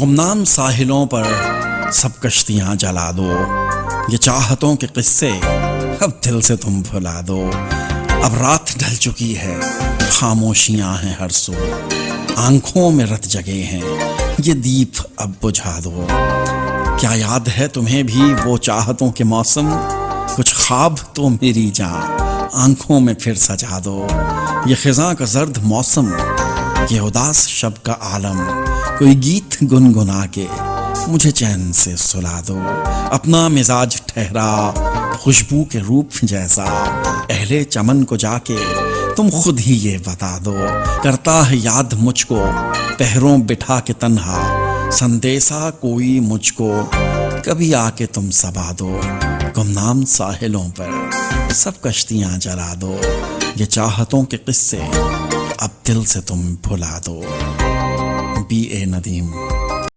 گمنام ساحلوں پر سب کشتیاں جلا دو، یہ چاہتوں کے قصے اب دل سے تم بھلا دو۔ اب رات ڈھل چکی ہے، خاموشیاں ہیں ہر سو، آنکھوں میں رت جگے ہیں، یہ دیپ اب بجھا دو۔ کیا یاد ہے تمہیں بھی وہ چاہتوں کے موسم؟ کچھ خواب تو میری جان آنکھوں میں پھر سجا دو۔ یہ خزاں کا زرد موسم، یہ اداس شب کا عالم، کوئی گیت گنگنا کے مجھے چین سے سلا دو۔ اپنا مزاج ٹھہرا خوشبو کے روپ جیسا، اہل چمن کو جا کے تم خود ہی یہ بتا دو۔ کرتا ہے یاد مجھ کو پہروں بٹھا کے تنہا، سندیسا کوئی مجھ کو کبھی آ کے تم سبا دو۔ گمنام ساحلوں پر سب کشتیاں جلا دو، یہ چاہتوں کے قصے اب دل سے تم بھلا دو۔ بی اے ندیم۔